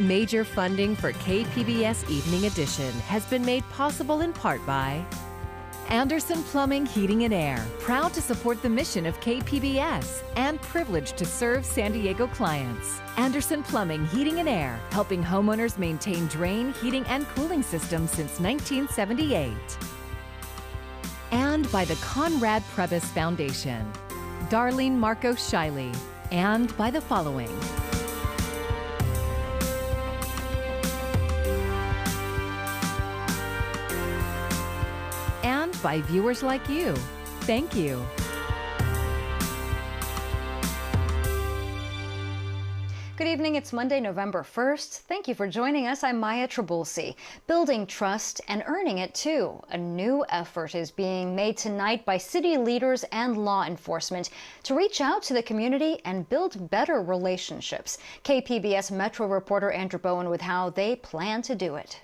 Major funding for KPBS Evening Edition has been made possible in part by Anderson Plumbing, Heating and Air, proud to support the mission of KPBS and privileged to serve San Diego clients. Anderson Plumbing, Heating and Air, helping homeowners maintain drain, heating, and cooling systems since 1978. And by the Conrad Prebys Foundation, Darlene Marcos Shiley, and by the following. And by viewers like you. Thank you. Good evening. It's Monday, November 1st. Thank you for joining us. I'm Maya Trabulsi. Building trust and earning it too. A new effort is being made tonight by city leaders and law enforcement to reach out to the community and build better relationships. KPBS Metro reporter Andrew Bowen with how they plan to do it.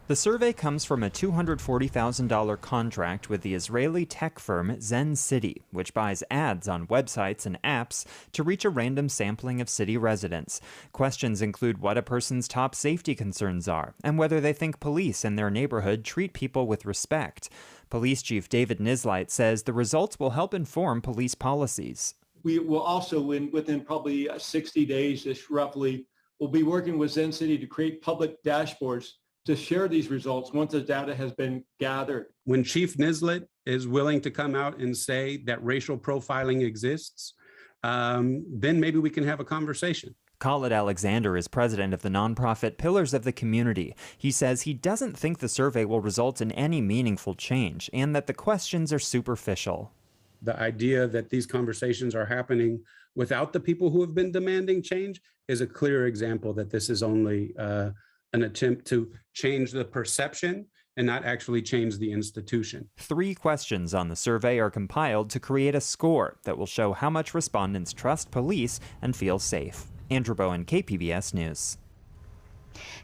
The survey comes from a $240,000 contract with the Israeli tech firm Zen City, which buys ads on websites and apps to reach a random sampling of city residents. Questions include what a person's top safety concerns are and whether they think police in their neighborhood treat people with respect. Police Chief David Nislight says the results will help inform police policies. We will also, within probably 60 days-ish roughly, we'll be working with Zen City to create public dashboards to share these results once the data has been gathered. When Chief Nislight is willing to come out and say that racial profiling exists, then maybe we can have a conversation. Khalid Alexander is president of the nonprofit Pillars of the Community. He says he doesn't think the survey will result in any meaningful change and that the questions are superficial. The idea that these conversations are happening without the people who have been demanding change is a clear example that this is only an attempt to change the perception and not actually change the institution. 3 questions on the survey are compiled to create a score that will show how much respondents trust police and feel safe. Andrew Bowen, KPBS News.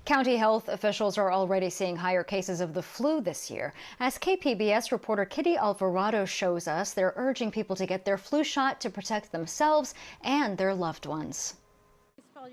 County health officials are already seeing higher cases of the flu this year. As KPBS reporter Kitty Alvarado shows us, they're urging people to get their flu shot to protect themselves and their loved ones.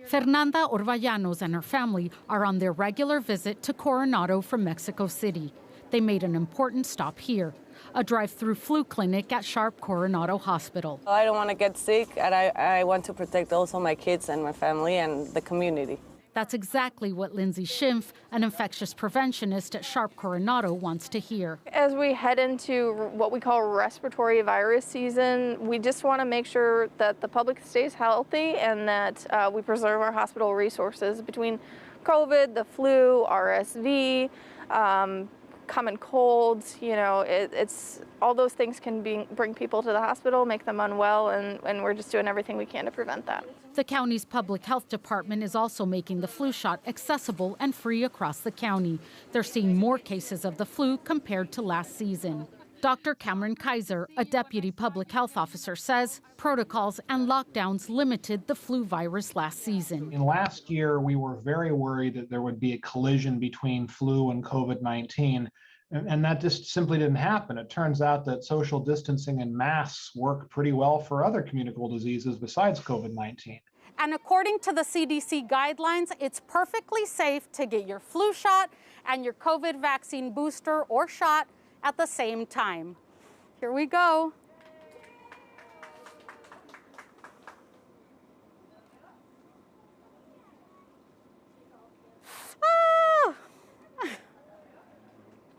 Fernanda Orvallanos and her family are on their regular visit to Coronado from Mexico City. They made an important stop here, a drive-through flu clinic at Sharp Coronado Hospital. I don't want to get sick, and I want to protect also my kids and my family and the community. That's exactly what Lindsay Schimpf, an infectious preventionist at Sharp Coronado, wants to hear. As we head into what we call respiratory virus season, we just want to make sure that the public stays healthy and that we preserve our hospital resources between COVID, the flu, RSV, common colds. You know, it's all those things can bring people to the hospital, make them unwell, and we're just doing everything we can to prevent that. The county's public health department is also making the flu shot accessible and free across the county. They're seeing more cases of the flu compared to last season. Dr. Cameron Kaiser, a deputy public health officer, says protocols and lockdowns limited the flu virus last season. In last year, we were very worried that there would be a collision between flu and COVID-19. And that just simply didn't happen. It turns out that social distancing and masks work pretty well for other communicable diseases besides COVID-19. And according to the CDC guidelines, it's perfectly safe to get your flu shot and your COVID vaccine booster or shot at the same time. Here we go.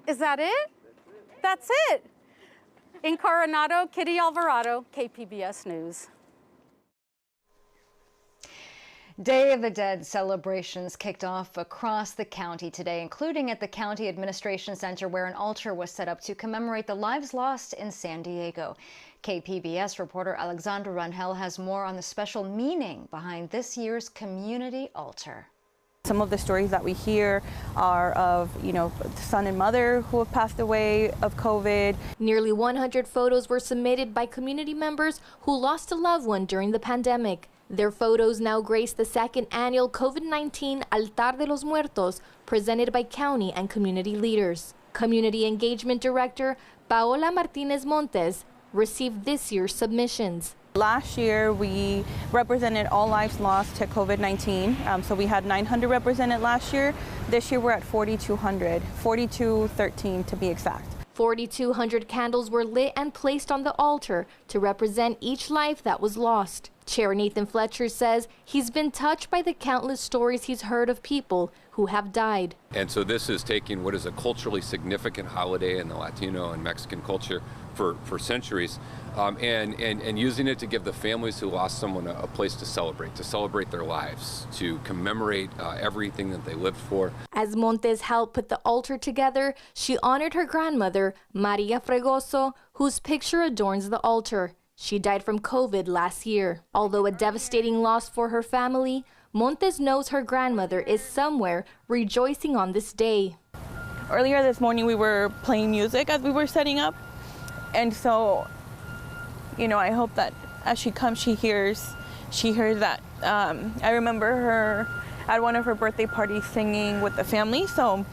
Is that it? That's it. In Coronado, Kitty Alvarado, KPBS News. Day of the Dead celebrations kicked off across the county today, including at the County Administration Center, where an altar was set up to commemorate the lives lost in San Diego. KPBS reporter Alexandra Rangel has more on the special meaning behind this year's community altar. Some of the stories that we hear are of, son and mother who have passed away of COVID. Nearly 100 photos were submitted by community members who lost a loved one during the pandemic. Their photos now grace the 2nd annual COVID-19 Altar de los Muertos, presented by county and community leaders. Community Engagement Director Paola Martinez Montes received this year's submissions. Last year, we represented all lives lost to COVID-19. So we had 900 represented last year. This year, we're at 4,200, 4,213 to be exact. 4,200 candles were lit and placed on the altar to represent each life that was lost. Chair Nathan Fletcher says he's been touched by the countless stories he's heard of people who have died. And so this is taking what is a culturally significant holiday in the Latino and Mexican culture for centuries, and using it to give the families who lost someone a place to celebrate their lives, to commemorate everything that they lived for. As Montes helped put the altar together, she honored her grandmother, Maria Fregoso, whose picture adorns the altar. She died from COVID last year. Although a devastating loss for her family, Montes knows her grandmother is somewhere rejoicing on this day. Earlier this morning, we were playing music as we were setting up. And so, I hope that as she comes, she hears that. I remember her at one of her birthday parties singing with the family. So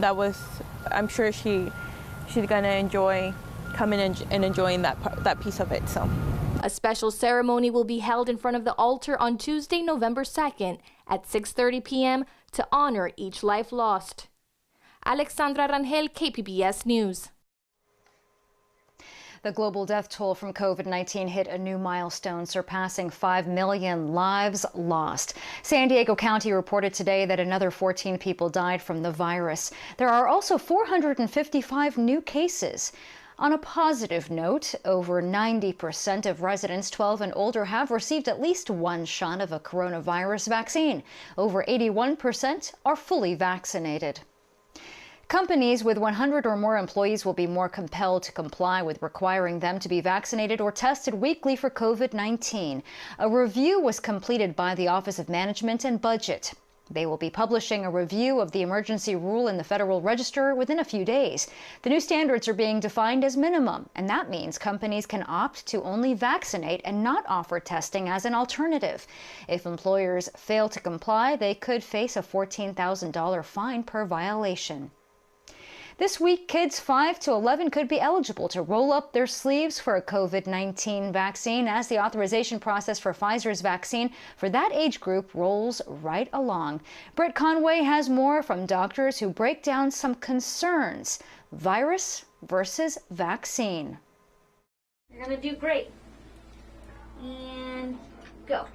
I'm sure she's gonna enjoy coming and enjoying that piece of it. So. A special ceremony will be held in front of the altar on Tuesday, November 2nd at 6:30 p.m. to honor each life lost. Alexandra Rangel, KPBS News. The global death toll from COVID-19 hit a new milestone, surpassing 5 million lives lost. San Diego County reported today that another 14 people died from the virus. There are also 455 new cases. On a positive note, over 90% of residents 12 and older have received at least one shot of a coronavirus vaccine. Over 81% are fully vaccinated. Companies with 100 or more employees will be more compelled to comply with requiring them to be vaccinated or tested weekly for COVID-19. A review was completed by the Office of Management and Budget. They will be publishing a review of the emergency rule in the Federal Register within a few days. The new standards are being defined as minimum, and that means companies can opt to only vaccinate and not offer testing as an alternative. If employers fail to comply, they could face a $14,000 fine per violation. This week, kids 5 to 11 could be eligible to roll up their sleeves for a COVID-19 vaccine as the authorization process for Pfizer's vaccine for that age group rolls right along. Britt Conway has more from doctors who break down some concerns. Virus versus vaccine. You're going to do great. And go.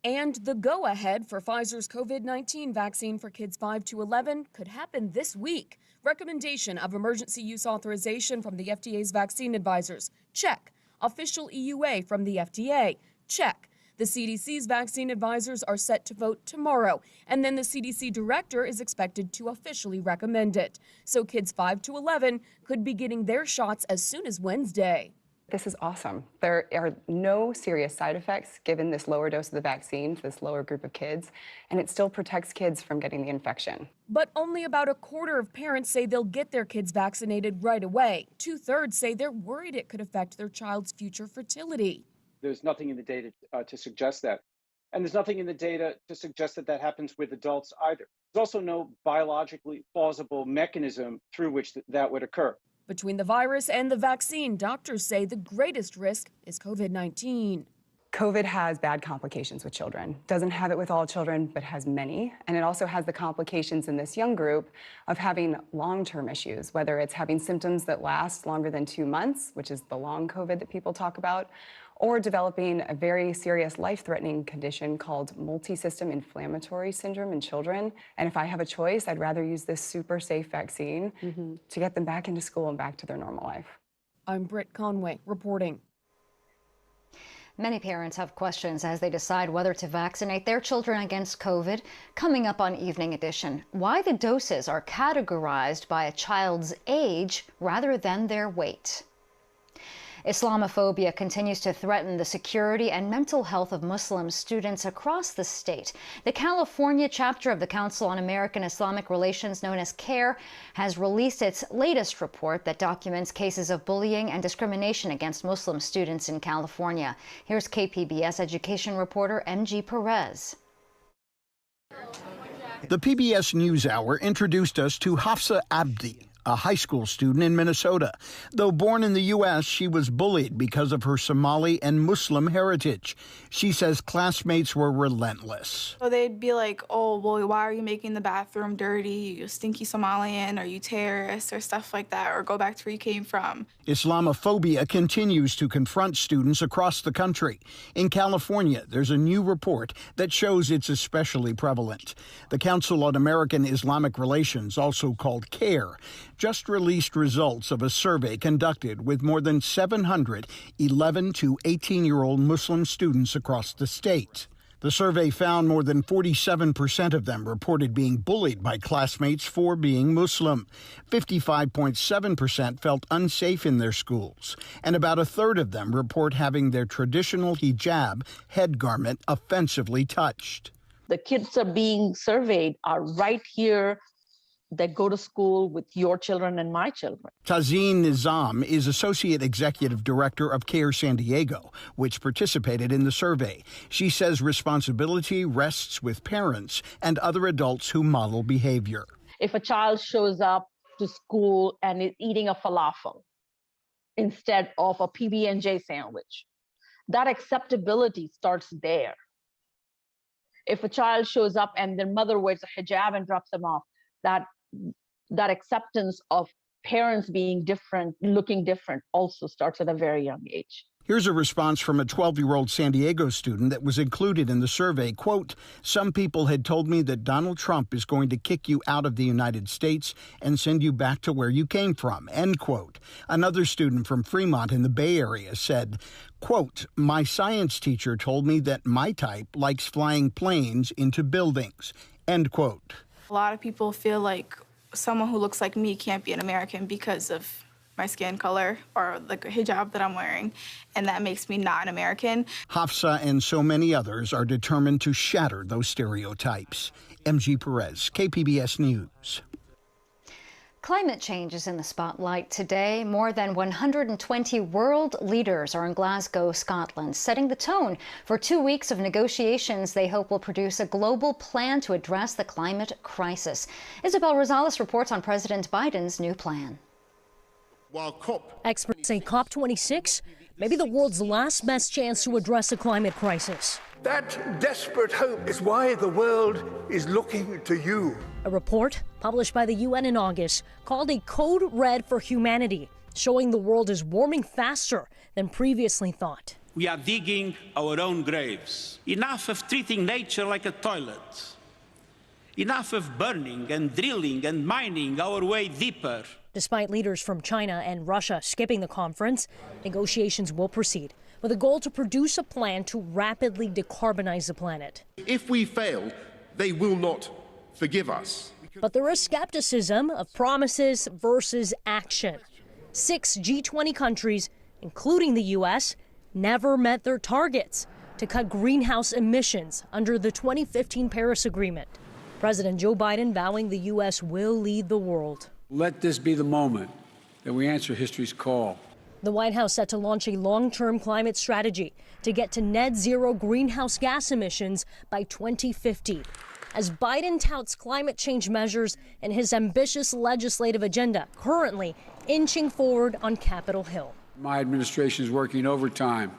And the go-ahead for Pfizer's COVID-19 vaccine for kids 5 to 11 could happen this week. Recommendation of emergency use authorization from the FDA's vaccine advisors. Check. Official EUA from the FDA. Check. The CDC's vaccine advisors are set to vote tomorrow, and then the CDC director is expected to officially recommend it. So kids 5 to 11 could be getting their shots as soon as Wednesday. This is awesome. There are no serious side effects given this lower dose of the vaccine to this lower group of kids, and it still protects kids from getting the infection. But only about a quarter of parents say they'll get their kids vaccinated right away. 2/3 say they're worried it could affect their child's future fertility. There's nothing in the data to suggest that. And there's nothing in the data to suggest that that happens with adults either. There's also no biologically plausible mechanism through which that would occur. Between the virus and the vaccine, doctors say the greatest risk is COVID-19. COVID has bad complications with children. Doesn't have it with all children, but has many. And it also has the complications in this young group of having long-term issues, whether it's having symptoms that last longer than 2 months, which is the long COVID that people talk about, or developing a very serious life-threatening condition called multi-system inflammatory syndrome in children. And if I have a choice, I'd rather use this super safe vaccine to get them back into school and back to their normal life. I'm Britt Conway reporting. Many parents have questions as they decide whether to vaccinate their children against COVID. Coming up on Evening Edition, why the doses are categorized by a child's age rather than their weight. Islamophobia continues to threaten the security and mental health of Muslim students across the state. The California chapter of the Council on American Islamic Relations, known as CARE, has released its latest report that documents cases of bullying and discrimination against Muslim students in California. Here's KPBS education reporter MG Perez. The PBS NewsHour introduced us to Hafsa Abdi, a high school student in Minnesota. Though born in the U.S., she was bullied because of her Somali and Muslim heritage. She says classmates were relentless. So they'd be like, oh, well, why are you making the bathroom dirty? You stinky Somalian, or you terrorist, or stuff like that, or go back to where you came from. Islamophobia continues to confront students across the country. In California, there's a new report that shows it's especially prevalent. The Council on American Islamic Relations, also called CARE, just released results of a survey conducted with more than 700 11 to 18-year-old Muslim students across the state. The survey found more than 47% of them reported being bullied by classmates for being Muslim. 55.7% felt unsafe in their schools, and about a third of them report having their traditional hijab head garment offensively touched. The kids are being surveyed are right here that go to school with your children and my children. Tazeen Nizam is Associate Executive Director of CARE San Diego, which participated in the survey. She says responsibility rests with parents and other adults who model behavior. If a child shows up to school and is eating a falafel instead of a PB&J sandwich, that acceptability starts there. If a child shows up and their mother wears a hijab and drops them off, that acceptance of parents being different, looking different, also starts at a very young age. Here's a response from a 12-year-old San Diego student that was included in the survey. Quote, some people had told me that Donald Trump is going to kick you out of the United States and send you back to where you came from, end quote. Another student from Fremont in the Bay Area said, quote, my science teacher told me that my type likes flying planes into buildings, end quote. A lot of people feel like someone who looks like me can't be an American because of my skin color or the hijab that I'm wearing, and that makes me not an American. Hafsa and so many others are determined to shatter those stereotypes. MG Perez, KPBS News. Climate change is in the spotlight today. More than 120 world leaders are in Glasgow, Scotland, setting the tone for 2 weeks of negotiations they hope will produce a global plan to address the climate crisis. Isabel Rosales reports on President Biden's new plan. Experts say COP26 may be the world's last best chance to address the climate crisis. That desperate hope is why the world is looking to you. A report published by the UN in August called a Code Red for Humanity, showing the world is warming faster than previously thought. We are digging our own graves. Enough of treating nature like a toilet. Enough of burning and drilling and mining our way deeper. Despite leaders from China and Russia skipping the conference, negotiations will proceed with a goal to produce a plan to rapidly decarbonize the planet. If we fail, they will not forgive us. But there is skepticism of promises versus action. 6 G20 countries, including the U.S., never met their targets to cut greenhouse emissions under the 2015 Paris Agreement. President Joe Biden vowing the U.S. will lead the world. Let this be the moment that we answer history's call. The White House set to launch a long-term climate strategy to get to net zero greenhouse gas emissions by 2050. As Biden touts climate change measures and his ambitious legislative agenda, currently inching forward on Capitol Hill. My administration is working overtime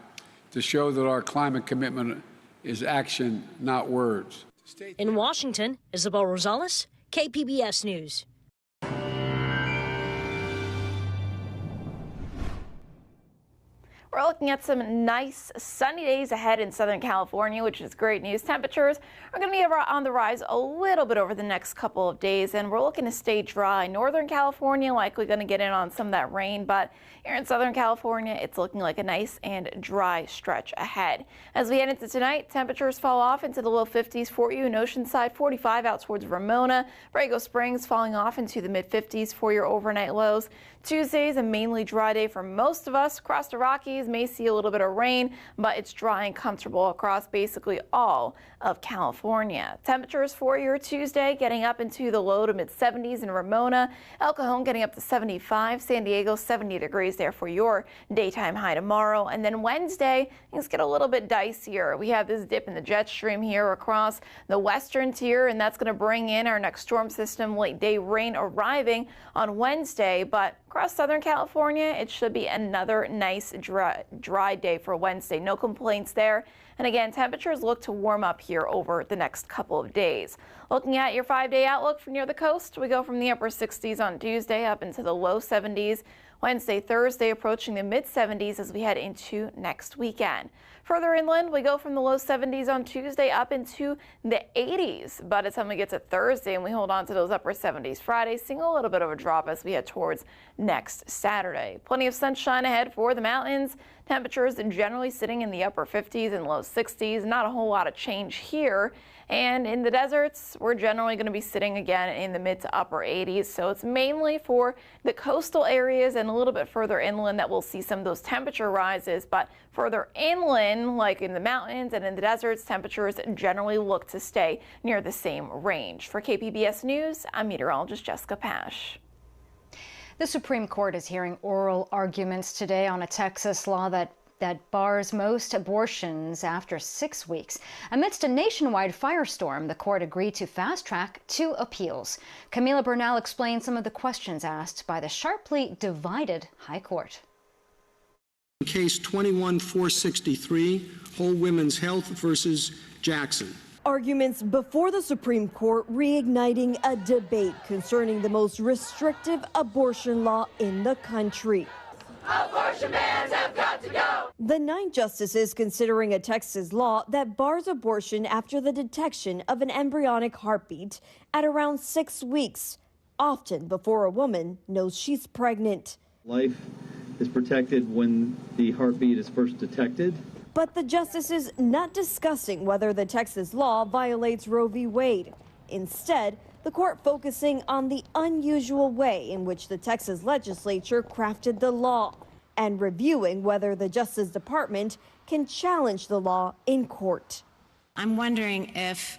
to show that our climate commitment is action, not words. In Washington, Isabel Rosales, KPBS News. We're looking at some nice sunny days ahead in Southern California, which is great news. Temperatures are going to be on the rise a little bit over the next couple of days, and we're looking to stay dry. Northern California likely going to get in on some of that rain, but here in Southern California, it's looking like a nice and dry stretch ahead. As we head into tonight, temperatures fall off into the low 50s for you in Oceanside, 45 out towards Ramona. Borrego Springs falling off into the mid 50s for your overnight lows. Tuesday is a mainly dry day for most of us across the Rockies. 70s, may see a little bit of rain, but it's dry and comfortable across basically all of California. Temperatures for your Tuesday getting up into the low to mid 70s in Ramona, El Cajon getting up to 75, San Diego 70 degrees there for your daytime high tomorrow. And then Wednesday, things get a little bit dicier. We have this dip in the jet stream here across the western tier, and that's going to bring in our next storm system, late day rain arriving on Wednesday. But across Southern California, it should be another nice dry day for Wednesday. No complaints there. And again, temperatures look to warm up here over the next couple of days. Looking at your 5-day outlook for near the coast, we go from the upper 60s on Tuesday up into the low 70s. Wednesday, Thursday approaching the mid 70s as we head into next weekend. Further inland, we go from the low 70s on Tuesday up into the 80s. By the time we get to Thursday and we hold on to those upper 70s Friday, seeing a little bit of a drop as we head towards next Saturday. Plenty of sunshine ahead for the mountains. Temperatures generally sitting in the upper 50s and low 60s. Not a whole lot of change here. And in the deserts, we're generally going to be sitting again in the mid to upper 80s. So it's mainly for the coastal areas and a little bit further inland that we'll see some of those temperature rises. But further inland, like in the mountains and in the deserts, temperatures generally look to stay near the same range. For KPBS News, I'm meteorologist Jessica Pash. The Supreme Court is hearing oral arguments today on a Texas law that bars most abortions after 6 weeks. Amidst a nationwide firestorm, the court agreed to fast-track 2 appeals. Camila Bernal explains some of the questions asked by the sharply divided High Court. Case 21-463, Whole Women's Health versus Jackson. Arguments before the Supreme Court reigniting a debate concerning the most restrictive abortion law in the country. Abortion bans have got to go. The 9 justices considering a Texas law that bars abortion after the detection of an embryonic heartbeat at around 6 weeks, often before a woman knows she's pregnant. Life is protected when the heartbeat is first detected. But the justices not discussing whether the Texas law violates Roe v. Wade. Instead, the court focusing on the unusual way in which the Texas legislature crafted the law and reviewing whether the Justice Department can challenge the law in court. I'm wondering if,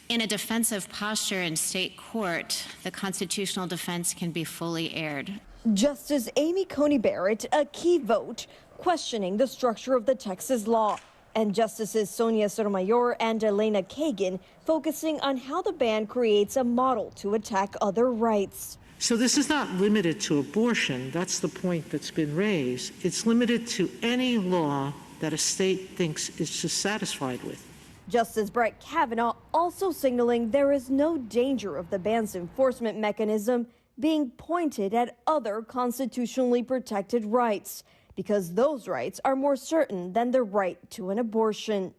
in a defensive posture in state court, the constitutional defense can be fully aired. Justice Amy Coney Barrett, a key vote, questioning the structure of the Texas law. And Justices Sonia Sotomayor and Elena Kagan focusing on how the ban creates a model to attack other rights. So this is not limited to abortion. That's the point that's been raised. It's limited to any law that a state thinks it's dissatisfied with. Justice Brett Kavanaugh also signaling there is no danger of the ban's enforcement mechanism being pointed at other constitutionally protected rights, because those rights are more certain than the right to an abortion.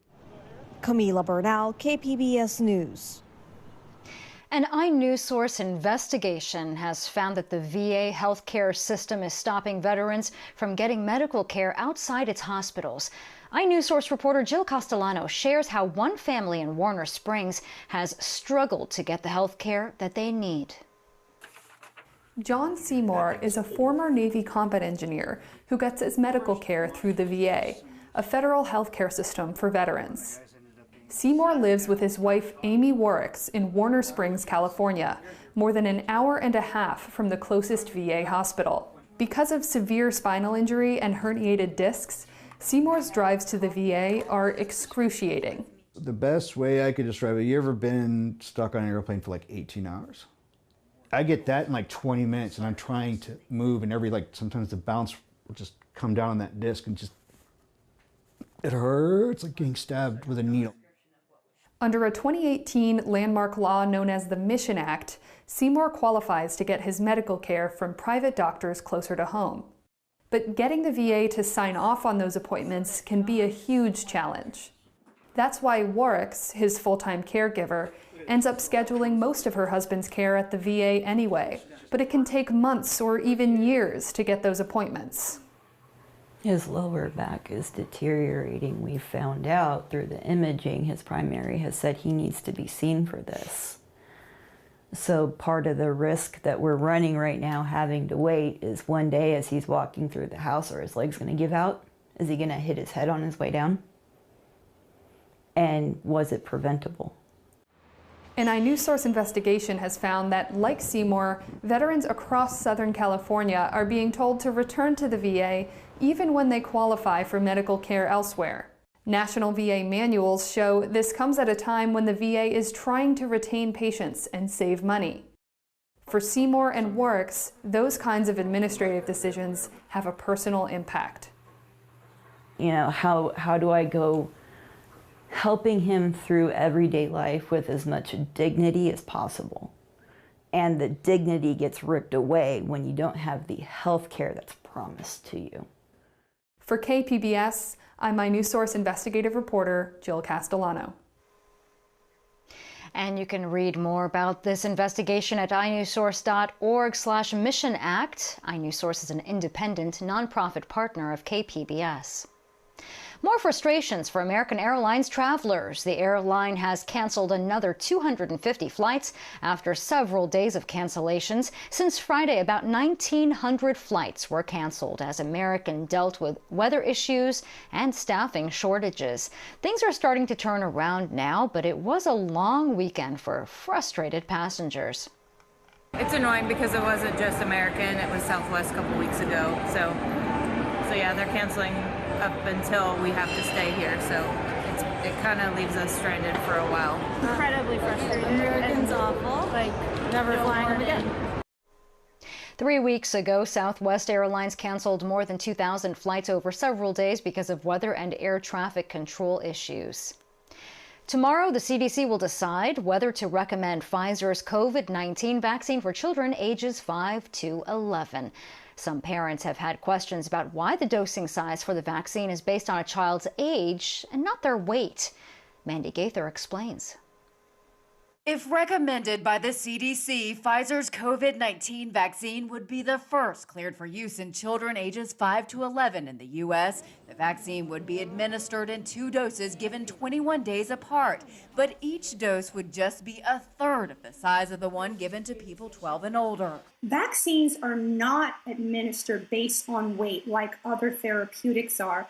Camila Bernal, KPBS News. An iNewsSource investigation has found that the VA healthcare system is stopping veterans from getting medical care outside its hospitals. iNewsSource reporter Jill Castellano shares how one family in Warner Springs has struggled to get the health care that they need. John Seymour is a former Navy combat engineer who gets his medical care through the VA, a federal healthcare system for veterans. Seymour lives with his wife Amy Warricks in Warner Springs, California, more than an hour and a half from the closest VA hospital. Because of severe spinal injury and herniated discs, Seymour's drives to the VA are excruciating. The best way I could describe it, you ever been stuck on an airplane for like 18 hours? I get that in like 20 minutes and I'm trying to move and sometimes the bounce will just come down on that disc and just, it hurts like getting stabbed with a needle. Under a 2018 landmark law known as the Mission Act, Seymour qualifies to get his medical care from private doctors closer to home. But getting the VA to sign off on those appointments can be a huge challenge. That's why Warricks, his full-time caregiver, ends up scheduling most of her husband's care at the VA anyway, but it can take months or even years to get those appointments. His lower back is deteriorating. We found out through the imaging, his primary has said he needs to be seen for this. So part of the risk that we're running right now, having to wait, is one day as he's walking through the house, are his legs going to give out? Is he going to hit his head on his way down? And was it preventable? An iNewsSource investigation has found that, like Seymour, veterans across Southern California are being told to return to the VA even when they qualify for medical care elsewhere. National VA manuals show this comes at a time when the VA is trying to retain patients and save money. For Seymour and Works, those kinds of administrative decisions have a personal impact. You know, how do I go helping him through everyday life with as much dignity as possible? And the dignity gets ripped away when you don't have the health care that's promised to you. For KPBS, I'm iNewsSource investigative reporter Jill Castellano. And you can read more about this investigation at inewssource.org/missionact. iNewsSource is an independent, nonprofit partner of KPBS. More frustrations for American Airlines travelers. The airline has canceled another 250 flights after several days of cancellations. Since Friday, about 1,900 flights were canceled as American dealt with weather issues and staffing shortages. Things are starting to turn around now, but it was a long weekend for frustrated passengers. It's annoying because it wasn't just American, it was Southwest a couple weeks ago. So yeah, they're canceling up until we have to stay here, so it kind of leaves us stranded for a while. Incredibly frustrating. American's awful. Like, never flying them again. 3 weeks ago, Southwest Airlines canceled more than 2,000 flights over several days because of weather and air traffic control issues. Tomorrow, the CDC will decide whether to recommend Pfizer's COVID-19 vaccine for children ages 5 to 11. Some parents have had questions about why the dosing size for the vaccine is based on a child's age and not their weight. Mandy Gaither explains. If recommended by the CDC, Pfizer's COVID-19 vaccine would be the first cleared for use in children ages 5 to 11 in the U.S. The vaccine would be administered in 2 doses given 21 days apart, but each dose would just be a third of the size of the one given to people 12 and older. Vaccines are not administered based on weight like other therapeutics are.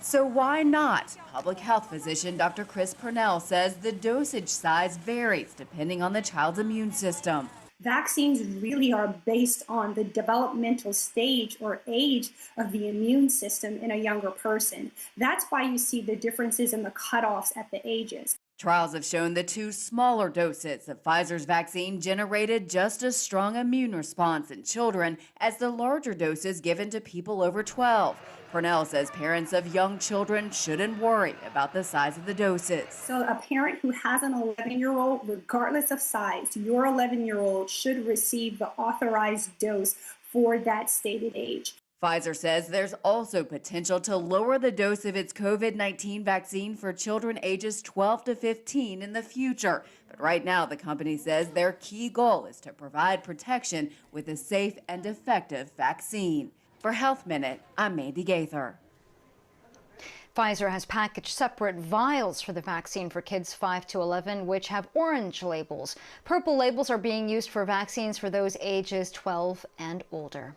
So why not? Public health physician Dr. Chris Purnell says the dosage size varies depending on the child's immune system. Vaccines really are based on the developmental stage or age of the immune system in a younger person. That's why you see the differences in the cutoffs at the ages. Trials have shown the 2 smaller doses of Pfizer's vaccine generated just as strong immune response in children as the larger doses given to people over 12. Purnell says parents of young children shouldn't worry about the size of the doses. So a parent who has an 11-year-old, regardless of size, your 11-year-old should receive the authorized dose for that stated age. Pfizer says there's also potential to lower the dose of its COVID-19 vaccine for children ages 12 to 15 in the future. But right now, the company says their key goal is to provide protection with a safe and effective vaccine. For Health Minute, I'm Mandy Gaither. Pfizer has packaged separate vials for the vaccine for kids 5 to 11, which have orange labels. Purple labels are being used for vaccines for those ages 12 and older.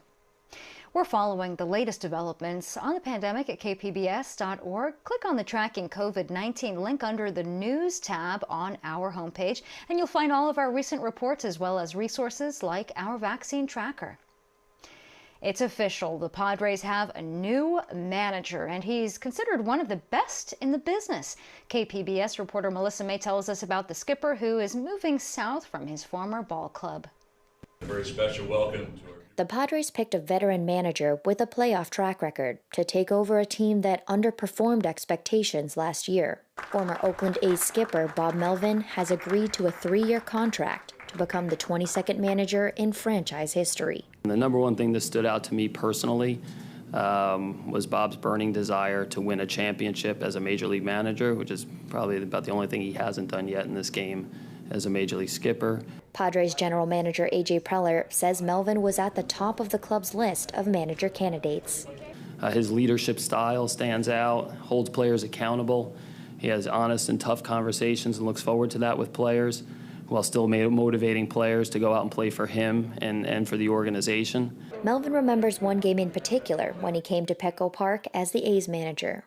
We're following the latest developments on the pandemic at kpbs.org. Click on the Tracking COVID-19 link under the News tab on our homepage, and you'll find all of our recent reports as well as resources like our vaccine tracker. It's official. The Padres have a new manager, and he's considered one of the best in the business. KPBS reporter Melissa May tells us about the skipper who is moving south from his former ball club. A very special welcome to our The Padres picked a veteran manager with a playoff track record to take over a team that underperformed expectations last year. Former Oakland A's skipper Bob Melvin has agreed to a 3-year contract to become the 22nd manager in franchise history. The number one thing that stood out to me personally was Bob's burning desire to win a championship as a major league manager, which is probably about the only thing he hasn't done yet in this game as a major league skipper. Padres general manager A.J. Preller says Melvin was at the top of the club's list of manager candidates. His leadership style stands out, holds players accountable. He has honest and tough conversations and looks forward to that with players. while still motivating players to go out and play for him and for the organization. Melvin remembers one game in particular when he came to Petco Park as the A's manager.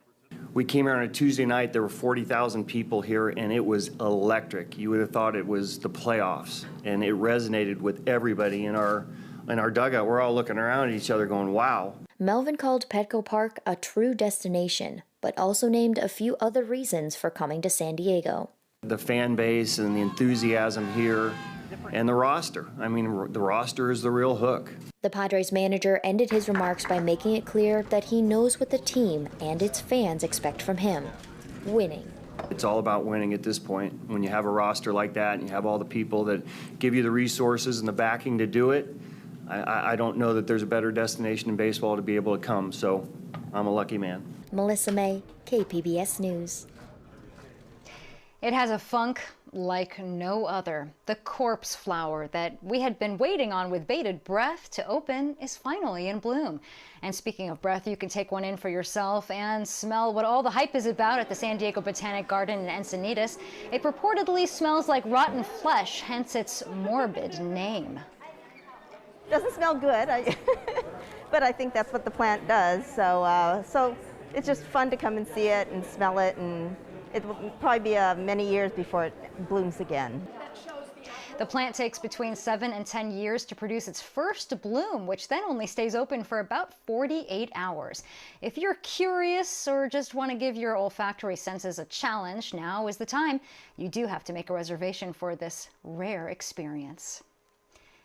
We came here on a Tuesday night. There were 40,000 people here, and it was electric. You would have thought it was the playoffs, and it resonated with everybody in our dugout. We're all looking around at each other going, wow. Melvin called Petco Park a true destination, but also named a few other reasons for coming to San Diego. The fan base and the enthusiasm here and the roster. I mean, the roster is the real hook. The Padres manager ended his remarks by making it clear that he knows what the team and its fans expect from him: winning. It's all about winning at this point. When you have a roster like that and you have all the people that give you the resources and the backing to do it, I don't know that there's a better destination in baseball to be able to come, so I'm a lucky man. Melissa May, KPBS News. It has a funk like no other. The corpse flower that we had been waiting on with bated breath to open is finally in bloom. And speaking of breath, you can take one in for yourself and smell what all the hype is about at the San Diego Botanic Garden in Encinitas. It purportedly smells like rotten flesh, hence its morbid name. Doesn't smell good, but I think that's what the plant does. So it's just fun to come and see it and smell it, and it will probably be many years before it blooms again. The plant takes between 7 and 10 years to produce its first bloom, which then only stays open for about 48 hours. If you're curious or just want to give your olfactory senses a challenge, now is the time. You do have to make a reservation for this rare experience.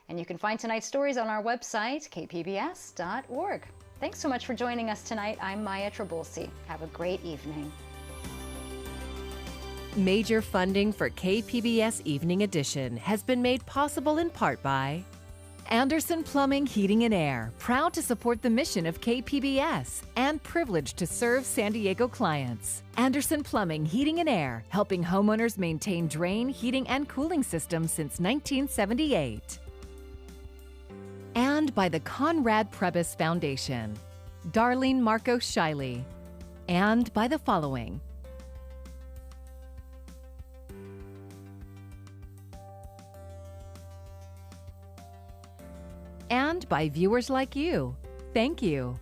And you can find tonight's stories on our website, kpbs.org. Thanks so much for joining us tonight. I'm Maya Trabulsi. Have a great evening. Major funding for KPBS Evening Edition has been made possible in part by Anderson Plumbing, Heating and Air, proud to support the mission of KPBS and privileged to serve San Diego clients. Anderson Plumbing, Heating and Air, helping homeowners maintain drain, heating, and cooling systems since 1978. And by the Conrad Prebys Foundation, Darlene Marcos Shiley, and by the following: and by viewers like you. Thank you.